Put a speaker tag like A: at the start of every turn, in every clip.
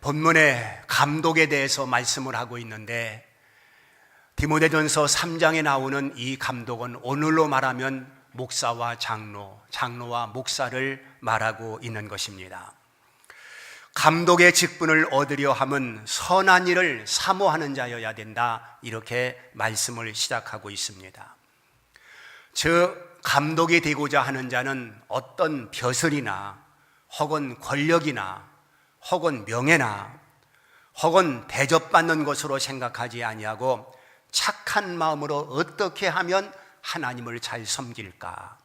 A: 본문의 감독에 대해서 말씀을 하고 있는데, 디모데전서 3장에 나오는 이 감독은 오늘로 말하면 목사와 장로, 장로와 목사를 말하고 있는 것입니다. 감독의 직분을 얻으려 함은 선한 일을 사모하는 자여야 된다, 이렇게 말씀을 시작하고 있습니다. 즉 감독이 되고자 하는 자는 어떤 벼슬이나 혹은 권력이나 혹은 명예나 혹은 대접받는 것으로 생각하지 아니하고 착한 마음으로 어떻게 하면 하나님을 잘 섬길까,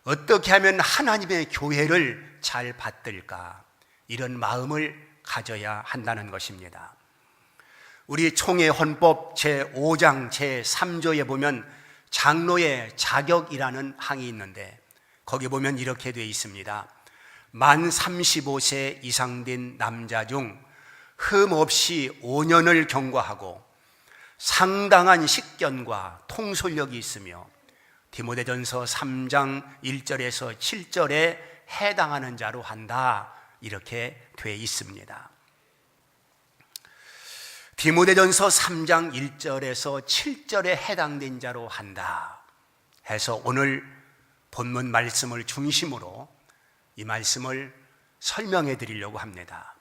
A: 어떻게 하면 하나님의 교회를 잘 받들까, 이런 마음을 가져야 한다는 것입니다. 우리 총회 헌법 제5장 제3조에 보면 장로의 자격이라는 항이 있는데, 거기 보면 이렇게 되어 있습니다. 만 35세 이상 된 남자 중 흠없이 5년을 경과하고 상당한 식견과 통솔력이 있으며 디모데전서 3장 1절에서 7절에 해당하는 자로 한다, 이렇게 되어 있습니다. 디모데전서 3장 1절에서 7절에 해당된 자로 한다 해서 오늘 본문 말씀을 중심으로 이 말씀을 설명해 드리려고 합니다.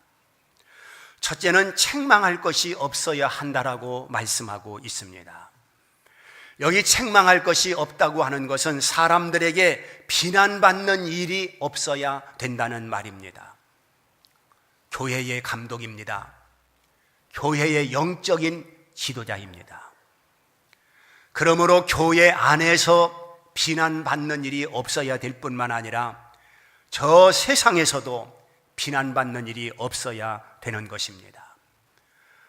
A: 첫째는 책망할 것이 없어야 한다라고 말씀하고 있습니다. 여기 책망할 것이 없다고 하는 것은 사람들에게 비난받는 일이 없어야 된다는 말입니다. 교회의 감독입니다. 교회의 영적인 지도자입니다. 그러므로 교회 안에서 비난받는 일이 없어야 될 뿐만 아니라 저 세상에서도 비난받는 일이 없어야 되는 것입니다.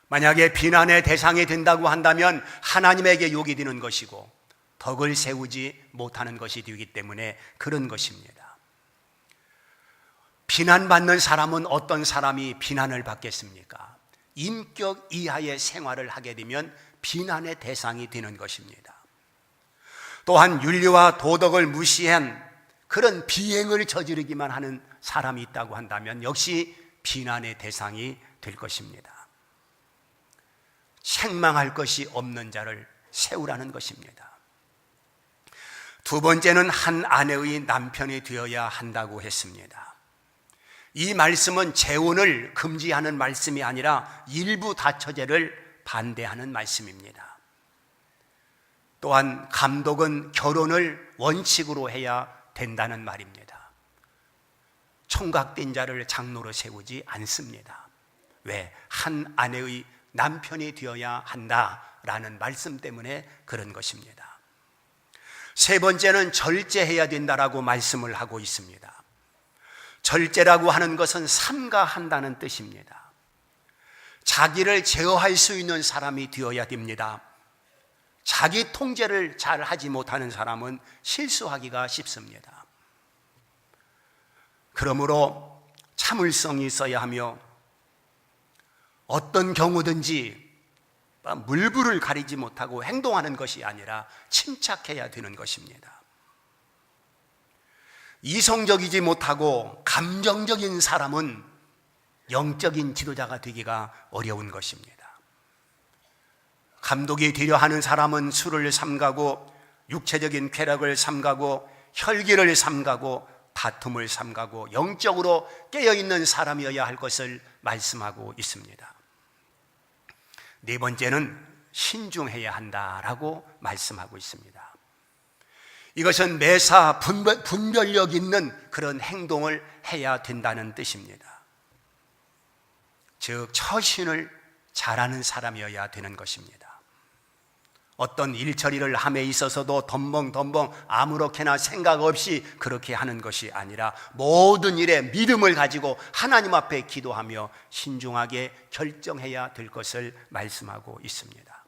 A: 만약에 비난의 대상이 된다고 한다면 하나님에게 욕이 되는 것이고 덕을 세우지 못하는 것이 되기 때문에 그런 것입니다. 비난받는 사람은 어떤 사람이 비난을 받겠습니까? 인격 이하의 생활을 하게 되면 비난의 대상이 되는 것입니다. 또한 윤리와 도덕을 무시한 그런 비행을 저지르기만 하는 사람이 있다고 한다면 역시 비난의 대상이 될 것입니다. 책망할 것이 없는 자를 세우라는 것입니다. 두 번째는 한 아내의 남편이 되어야 한다고 했습니다. 이 말씀은 재혼을 금지하는 말씀이 아니라 일부 다처제를 반대하는 말씀입니다. 또한 감독은 결혼을 원칙으로 해야 된다는 말입니다. 총각된 자를 장로로 세우지 않습니다. 왜? 한 아내의 남편이 되어야 한다라는 말씀 때문에 그런 것입니다. 세 번째는 절제해야 된다라고 말씀을 하고 있습니다. 절제라고 하는 것은 삼가한다는 뜻입니다. 자기를 제어할 수 있는 사람이 되어야 됩니다. 자기 통제를 잘 하지 못하는 사람은 실수하기가 쉽습니다. 그러므로 참을성이 있어야 하며 어떤 경우든지 물불을 가리지 못하고 행동하는 것이 아니라 침착해야 되는 것입니다. 이성적이지 못하고 감정적인 사람은 영적인 지도자가 되기가 어려운 것입니다. 감독이 되려 하는 사람은 술을 삼가고 육체적인 쾌락을 삼가고 혈기를 삼가고 다툼을 삼가고 영적으로 깨어있는 사람이어야 할 것을 말씀하고 있습니다. 네 번째는 신중해야 한다라고 말씀하고 있습니다. 이것은 매사 분별력 있는 그런 행동을 해야 된다는 뜻입니다. 즉 처신을 잘하는 사람이어야 되는 것입니다. 어떤 일처리를 함에 있어서도 덤벙덤벙 아무렇게나 생각 없이 그렇게 하는 것이 아니라 모든 일에 믿음을 가지고 하나님 앞에 기도하며 신중하게 결정해야 될 것을 말씀하고 있습니다.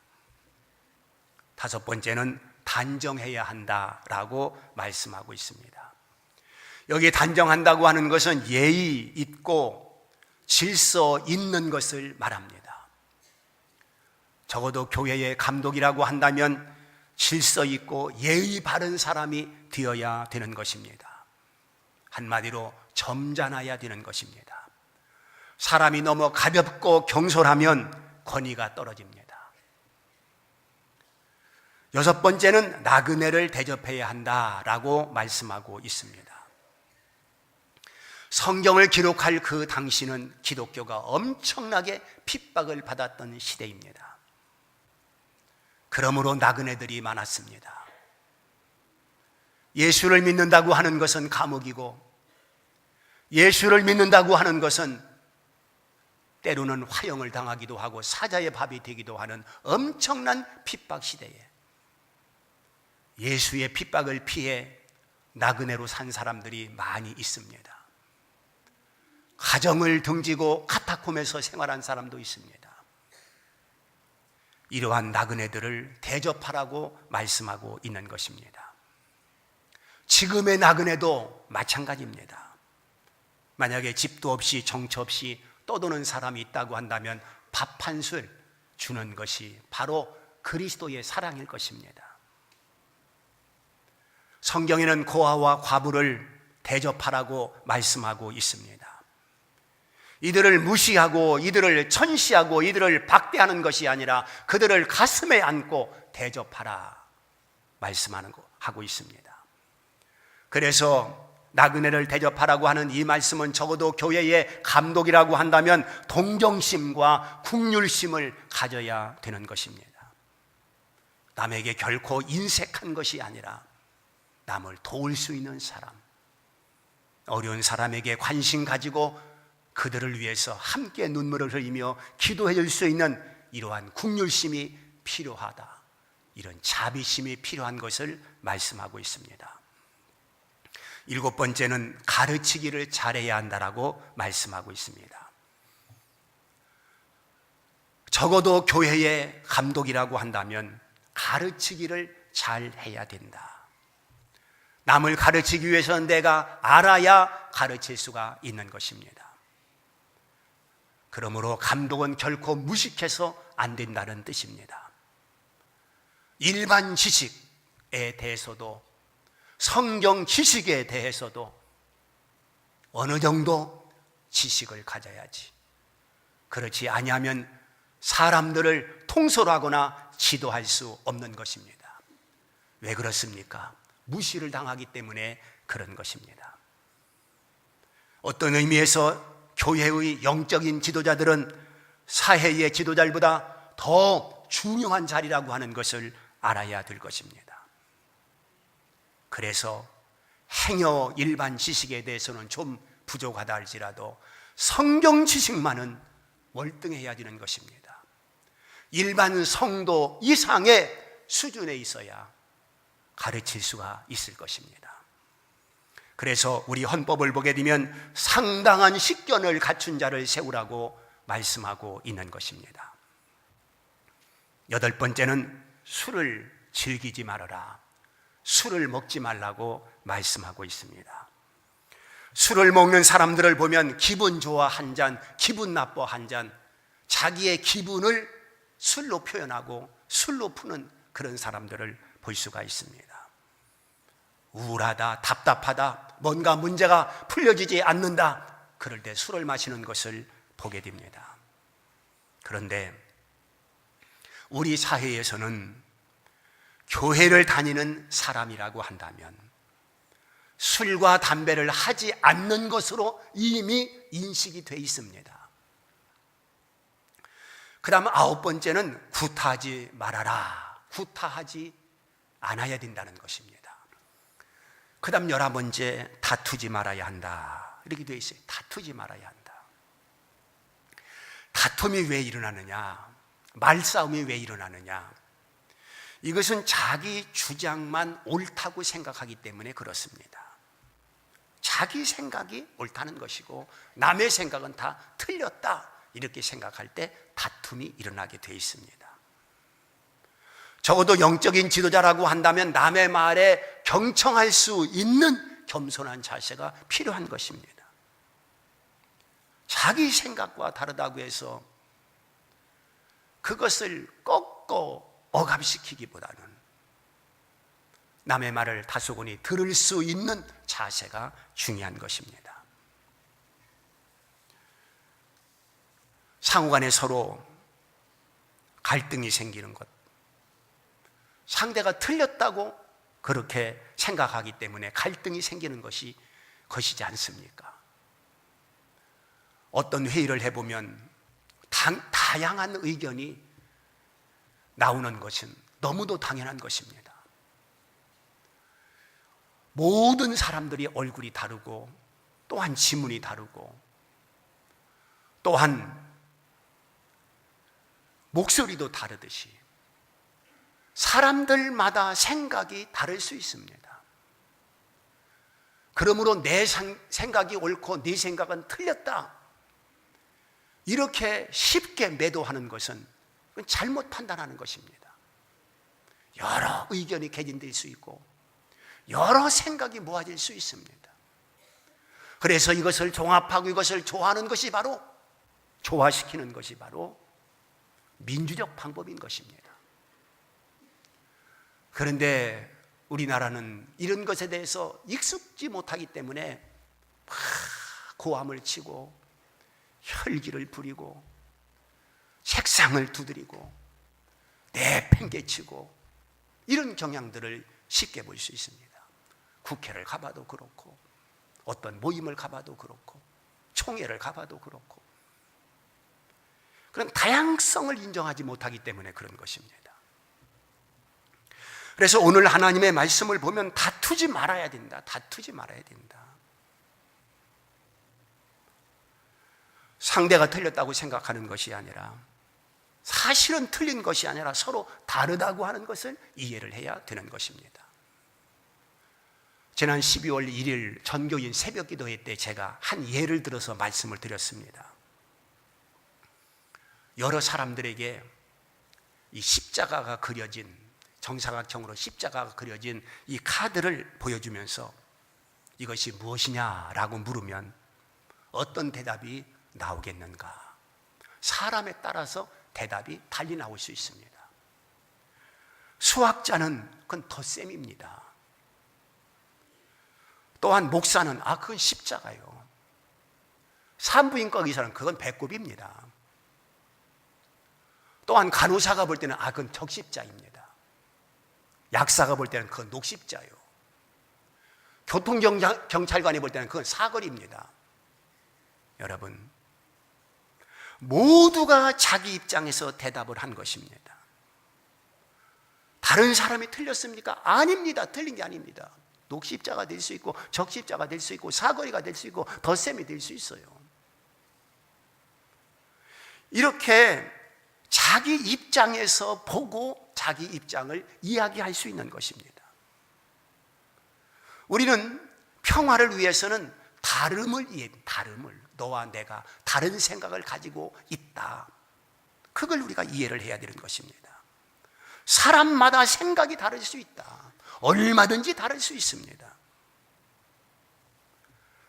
A: 다섯 번째는 단정해야 한다라고 말씀하고 있습니다. 여기 단정한다고 하는 것은 예의 있고 질서 있는 것을 말합니다. 적어도 교회의 감독이라고 한다면 질서 있고 예의 바른 사람이 되어야 되는 것입니다. 한마디로 점잖아야 되는 것입니다. 사람이 너무 가볍고 경솔하면 권위가 떨어집니다. 여섯 번째는 나그네를 대접해야 한다라고 말씀하고 있습니다. 성경을 기록할 그 당시는 기독교가 엄청나게 핍박을 받았던 시대입니다. 그러므로 나그네들이 많았습니다. 예수를 믿는다고 하는 것은 감옥이고, 예수를 믿는다고 하는 것은 때로는 화형을 당하기도 하고 사자의 밥이 되기도 하는 엄청난 핍박 시대에 예수의 핍박을 피해 나그네로 산 사람들이 많이 있습니다. 가정을 등지고 카타콤에서 생활한 사람도 있습니다. 이러한 나그네들을 대접하라고 말씀하고 있는 것입니다. 지금의 나그네도 마찬가지입니다. 만약에 집도 없이 정처 없이 떠도는 사람이 있다고 한다면 밥 한 술 주는 것이 바로 그리스도의 사랑일 것입니다. 성경에는 고아와 과부를 대접하라고 말씀하고 있습니다. 이들을 무시하고 이들을 천시하고 이들을 박대하는 것이 아니라 그들을 가슴에 안고 대접하라 하고 있습니다. 그래서 나그네를 대접하라고 하는 이 말씀은 적어도 교회의 감독이라고 한다면 동정심과 국률심을 가져야 되는 것입니다. 남에게 결코 인색한 것이 아니라 남을 도울 수 있는 사람, 어려운 사람에게 관심 가지고 그들을 위해서 함께 눈물을 흘리며 기도해 줄 수 있는 이러한 국률심이 필요하다, 이런 자비심이 필요한 것을 말씀하고 있습니다. 일곱 번째는 가르치기를 잘해야 한다라고 말씀하고 있습니다. 적어도 교회의 감독이라고 한다면 가르치기를 잘해야 된다. 남을 가르치기 위해서는 내가 알아야 가르칠 수가 있는 것입니다. 그러므로 감독은 결코 무식해서 안 된다는 뜻입니다. 일반 지식에 대해서도 성경 지식에 대해서도 어느 정도 지식을 가져야지. 그렇지 아니하면 사람들을 통솔하거나 지도할 수 없는 것입니다. 왜 그렇습니까? 무시를 당하기 때문에 그런 것입니다. 어떤 의미에서 교회의 영적인 지도자들은 사회의 지도자들보다 더 중요한 자리라고 하는 것을 알아야 될 것입니다. 그래서 행여 일반 지식에 대해서는 좀 부족하다 할지라도 성경 지식만은 월등해야 되는 것입니다. 일반 성도 이상의 수준에 있어야 가르칠 수가 있을 것입니다. 그래서 우리 헌법을 보게 되면 상당한 식견을 갖춘 자를 세우라고 말씀하고 있는 것입니다. 여덟 번째는 술을 즐기지 말아라, 술을 먹지 말라고 말씀하고 있습니다. 술을 먹는 사람들을 보면 기분 좋아 한 잔, 기분 나빠 한 잔, 자기의 기분을 술로 표현하고 술로 푸는 그런 사람들을 볼 수가 있습니다. 우울하다, 답답하다, 뭔가 문제가 풀려지지 않는다, 그럴 때 술을 마시는 것을 보게 됩니다. 그런데 우리 사회에서는 교회를 다니는 사람이라고 한다면 술과 담배를 하지 않는 것으로 이미 인식이 돼 있습니다. 그 다음 아홉 번째는 구타하지 말아라, 구타하지 않아야 된다는 것입니다. 그 다음 11번째, 다투지 말아야 한다, 이렇게 되어 있어요. 다투지 말아야 한다. 다툼이 왜 일어나느냐, 말싸움이 왜 일어나느냐, 이것은 자기 주장만 옳다고 생각하기 때문에 그렇습니다. 자기 생각이 옳다는 것이고 남의 생각은 다 틀렸다, 이렇게 생각할 때 다툼이 일어나게 되어 있습니다. 적어도 영적인 지도자라고 한다면 남의 말에 경청할 수 있는 겸손한 자세가 필요한 것입니다. 자기 생각과 다르다고 해서 그것을 꺾고 억압시키기보다는 남의 말을 다소곳이 들을 수 있는 자세가 중요한 것입니다. 상호간에 서로 갈등이 생기는 것, 상대가 틀렸다고 그렇게 생각하기 때문에 갈등이 생기는 것이지 않습니까? 어떤 회의를 해보면 다양한 의견이 나오는 것은 너무도 당연한 것입니다. 모든 사람들이 얼굴이 다르고 또한 지문이 다르고 또한 목소리도 다르듯이 사람들마다 생각이 다를 수 있습니다. 그러므로 내 생각이 옳고 네 생각은 틀렸다, 이렇게 쉽게 매도하는 것은 잘못 판단하는 것입니다. 여러 의견이 개진될 수 있고 여러 생각이 모아질 수 있습니다. 그래서 이것을 종합하고 이것을 조화하는 것이 바로, 조화시키는 것이 바로 민주적 방법인 것입니다. 그런데 우리나라는 이런 것에 대해서 익숙지 못하기 때문에 막 고함을 치고 혈기를 부리고 색상을 두드리고 내팽개치고 이런 경향들을 쉽게 볼 수 있습니다. 국회를 가봐도 그렇고 어떤 모임을 가봐도 그렇고 총회를 가봐도 그렇고 그런 다양성을 인정하지 못하기 때문에 그런 것입니다. 그래서 오늘 하나님의 말씀을 보면 다투지 말아야 된다. 다투지 말아야 된다. 상대가 틀렸다고 생각하는 것이 아니라, 사실은 틀린 것이 아니라 서로 다르다고 하는 것을 이해를 해야 되는 것입니다. 지난 12월 1일 전교인 새벽기도회 때 제가 한 예를 들어서 말씀을 드렸습니다. 여러 사람들에게 이 십자가가 그려진, 정사각형으로 십자가가 그려진 이 카드를 보여주면서 이것이 무엇이냐라고 물으면 어떤 대답이 나오겠는가? 사람에 따라서 대답이 달리 나올 수 있습니다. 수학자는 그건 덧셈입니다. 또한 목사는 그건 십자가요. 산부인과 의사는 그건 배꼽입니다. 또한 간호사가 볼 때는 그건 적십자입니다. 약사가 볼 때는 그건 녹십자요. 교통경찰관이 볼 때는 그건 사거리입니다. 여러분, 모두가 자기 입장에서 대답을 한 것입니다. 다른 사람이 틀렸습니까? 아닙니다. 틀린 게 아닙니다. 녹십자가 될 수 있고 적십자가 될 수 있고 사거리가 될 수 있고 덧셈이 될 수 있어요. 이렇게 자기 입장에서 보고 자기 입장을 이야기할 수 있는 것입니다. 우리는 평화를 위해서는 다름을 너와 내가 다른 생각을 가지고 있다, 그걸 우리가 이해를 해야 되는 것입니다. 사람마다 생각이 다를 수 있다. 얼마든지 다를 수 있습니다.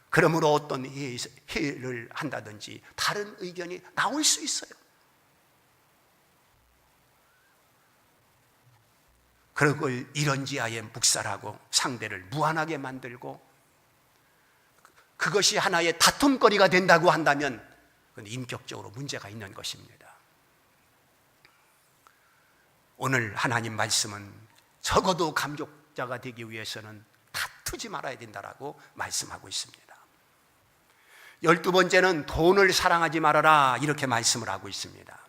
A: 그러므로 어떤 회의를 한다든지 다른 의견이 나올 수 있어요. 그걸 이런지하에 묵살하고 상대를 무한하게 만들고 그것이 하나의 다툼거리가 된다고 한다면 그건 인격적으로 문제가 있는 것입니다. 오늘 하나님 말씀은 적어도 감독자가 되기 위해서는 다투지 말아야 된다라고 말씀하고 있습니다. 12번째는 돈을 사랑하지 말아라, 이렇게 말씀을 하고 있습니다.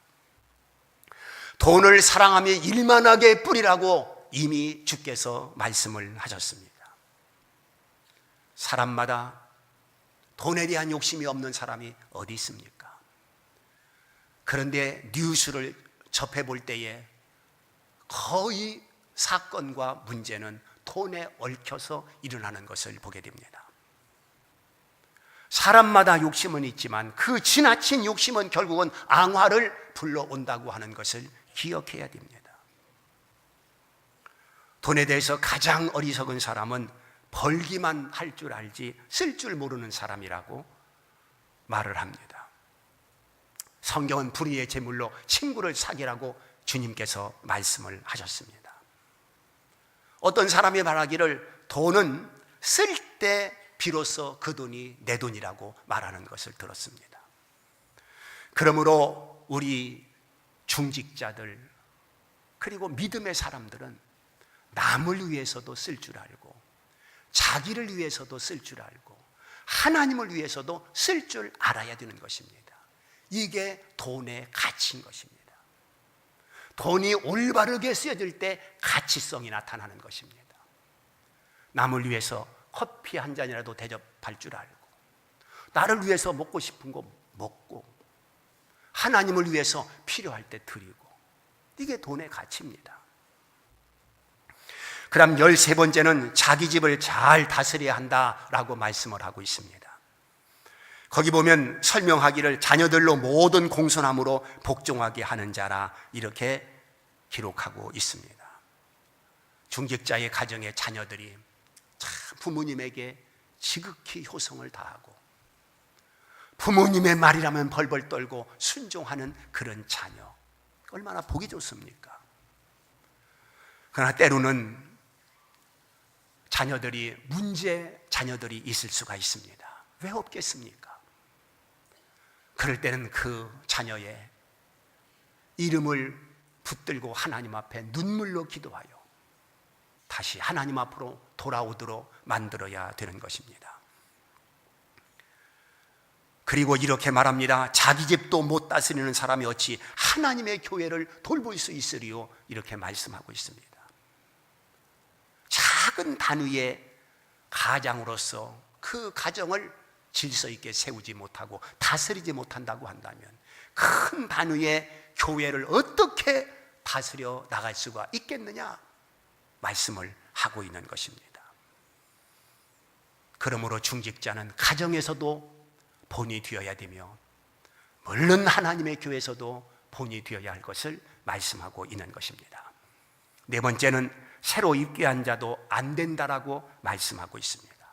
A: 돈을 사랑하며 일만하게 뿌리라고 이미 주께서 말씀을 하셨습니다. 사람마다 돈에 대한 욕심이 없는 사람이 어디 있습니까? 그런데 뉴스를 접해볼 때에 거의 사건과 문제는 돈에 얽혀서 일어나는 것을 보게 됩니다. 사람마다 욕심은 있지만 그 지나친 욕심은 결국은 앙화를 불러온다고 하는 것을 기억해야 됩니다. 돈에 대해서 가장 어리석은 사람은 벌기만 할 줄 알지 쓸 줄 모르는 사람이라고 말을 합니다. 성경은 불의의 제물로 친구를 사귀라고 주님께서 말씀을 하셨습니다. 어떤 사람이 말하기를 돈은 쓸 때 비로소 그 돈이 내 돈이라고 말하는 것을 들었습니다. 그러므로 우리 중직자들 그리고 믿음의 사람들은 남을 위해서도 쓸 줄 알고 자기를 위해서도 쓸 줄 알고 하나님을 위해서도 쓸 줄 알아야 되는 것입니다. 이게 돈의 가치인 것입니다. 돈이 올바르게 쓰여질 때 가치성이 나타나는 것입니다. 남을 위해서 커피 한 잔이라도 대접할 줄 알고 나를 위해서 먹고 싶은 거 먹고 하나님을 위해서 필요할 때 드리고, 이게 돈의 가치입니다. 그 다음 13번째는 자기 집을 잘 다스려야 한다라고 말씀을 하고 있습니다. 거기 보면 설명하기를 자녀들로 모든 공손함으로 복종하게 하는 자라 이렇게 기록하고 있습니다. 중직자의 가정의 자녀들이 참 부모님에게 지극히 효성을 다하고 부모님의 말이라면 벌벌 떨고 순종하는 그런 자녀, 얼마나 보기 좋습니까? 그러나 때로는 자녀들이 있을 수가 있습니다. 왜 없겠습니까? 그럴 때는 그 자녀의 이름을 붙들고 하나님 앞에 눈물로 기도하여 다시 하나님 앞으로 돌아오도록 만들어야 되는 것입니다. 그리고 이렇게 말합니다. 자기 집도 못 다스리는 사람이 어찌 하나님의 교회를 돌볼 수 있으리요, 이렇게 말씀하고 있습니다. 작은 단위의 가장으로서 그 가정을 질서 있게 세우지 못하고 다스리지 못한다고 한다면 큰 단위의 교회를 어떻게 다스려 나갈 수가 있겠느냐 말씀을 하고 있는 것입니다. 그러므로 중직자는 가정에서도 본이 되어야 되며 물론 하나님의 교회에서도 본이 되어야 할 것을 말씀하고 있는 것입니다. 네 번째는 새로 입교한 자도 안 된다라고 말씀하고 있습니다.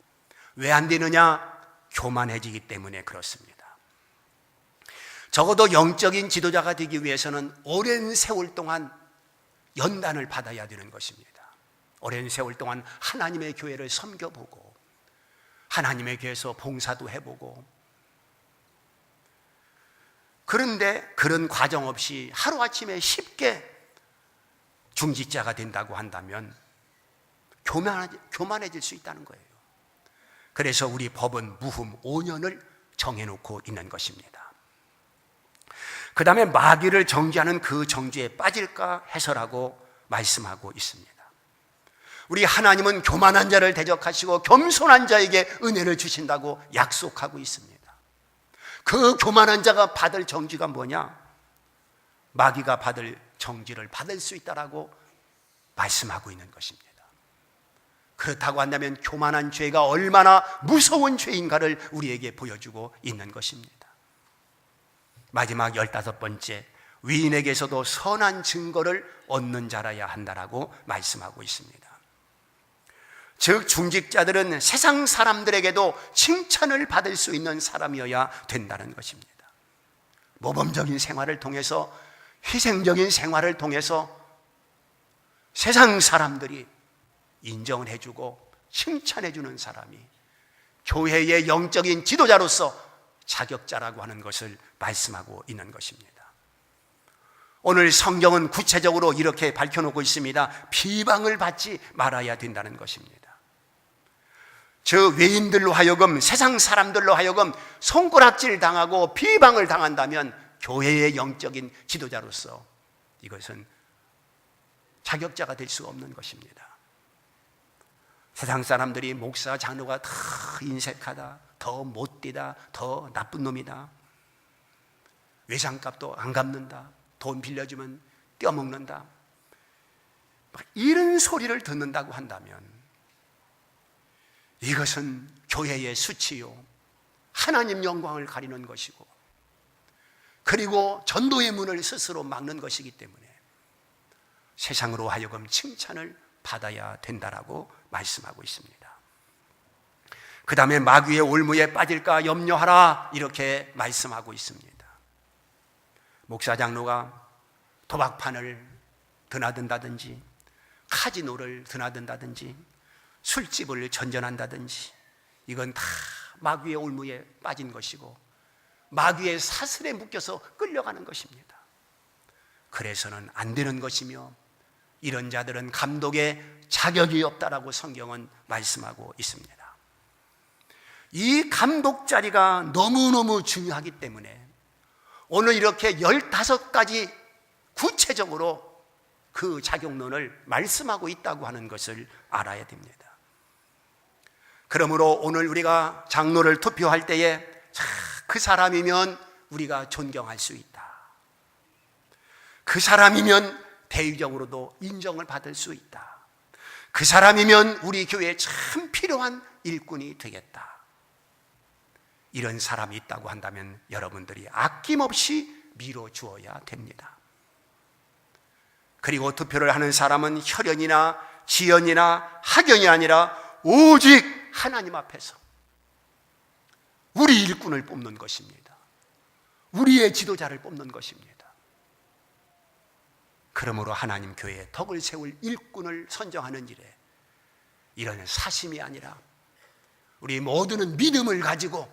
A: 왜 안 되느냐? 교만해지기 때문에 그렇습니다. 적어도 영적인 지도자가 되기 위해서는 오랜 세월 동안 연단을 받아야 되는 것입니다. 오랜 세월 동안 하나님의 교회를 섬겨보고 하나님의 교회에서 봉사도 해보고, 그런데 그런 과정 없이 하루아침에 쉽게 중직자가 된다고 한다면 교만해질 수 있다는 거예요. 그래서 우리 법은 무흠 5년을 정해놓고 있는 것입니다. 그 다음에 마귀를 정죄하는 그 정죄에 빠질까 해서라고 말씀하고 있습니다. 우리 하나님은 교만한 자를 대적하시고 겸손한 자에게 은혜를 주신다고 약속하고 있습니다. 그 교만한 자가 받을 정죄가 뭐냐? 마귀가 받을 정죄를 받을 수 있다라고 말씀하고 있는 것입니다. 그렇다고 한다면 교만한 죄가 얼마나 무서운 죄인가를 우리에게 보여주고 있는 것입니다. 마지막 15번째, 위인에게서도 선한 증거를 얻는 자라야 한다라고 말씀하고 있습니다. 즉 중직자들은 세상 사람들에게도 칭찬을 받을 수 있는 사람이어야 된다는 것입니다. 모범적인 생활을 통해서, 희생적인 생활을 통해서 세상 사람들이 인정을 해주고 칭찬해주는 사람이 교회의 영적인 지도자로서 자격자라고 하는 것을 말씀하고 있는 것입니다. 오늘 성경은 구체적으로 이렇게 밝혀놓고 있습니다. 비방을 받지 말아야 된다는 것입니다. 저 외인들로 하여금, 세상 사람들로 하여금 손가락질 당하고 비방을 당한다면 교회의 영적인 지도자로서 이것은 자격자가 될 수 없는 것입니다. 세상 사람들이 목사, 장로가 더 인색하다, 더 못되다, 더 나쁜 놈이다, 외상값도 안 갚는다, 돈 빌려주면 떼어먹는다, 이런 소리를 듣는다고 한다면 이것은 교회의 수치요, 하나님 영광을 가리는 것이고, 그리고 전도의 문을 스스로 막는 것이기 때문에 세상으로 하여금 칭찬을 받아야 된다라고 말씀하고 있습니다. 그 다음에 마귀의 올무에 빠질까 염려하라, 이렇게 말씀하고 있습니다. 목사 장로가 도박판을 드나든다든지 카지노를 드나든다든지 술집을 전전한다든지 이건 다 마귀의 올무에 빠진 것이고 마귀의 사슬에 묶여서 끌려가는 것입니다. 그래서는 안 되는 것이며 이런 자들은 감독의 자격이 없다라고 성경은 말씀하고 있습니다. 이 감독 자리가 너무너무 중요하기 때문에 오늘 이렇게 15가지 구체적으로 그 작용론을 말씀하고 있다고 하는 것을 알아야 됩니다. 그러므로 오늘 우리가 장로를 투표할 때에 그 사람이면 우리가 존경할 수 있다. 그 사람이면 대의적으로도 인정을 받을 수 있다. 그 사람이면 우리 교회에 참 필요한 일꾼이 되겠다. 이런 사람이 있다고 한다면 여러분들이 아낌없이 밀어주어야 됩니다. 그리고 투표를 하는 사람은 혈연이나 지연이나 학연이 아니라 오직 하나님 앞에서 우리 일꾼을 뽑는 것입니다. 우리의 지도자를 뽑는 것입니다. 그러므로 하나님 교회에 덕을 세울 일꾼을 선정하는 일에 이런 사심이 아니라 우리 모두는 믿음을 가지고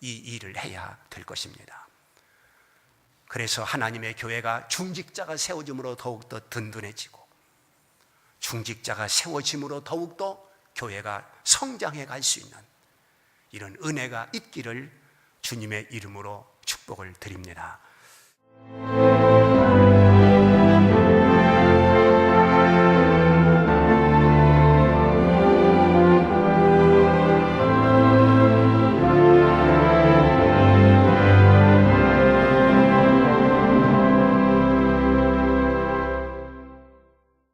A: 이 일을 해야 될 것입니다. 그래서 하나님의 교회가 중직자가 세워짐으로 더욱더 든든해지고 중직자가 세워짐으로 더욱더 교회가 성장해 갈 수 있는 이런 은혜가 있기를 주님의 이름으로 축복을 드립니다.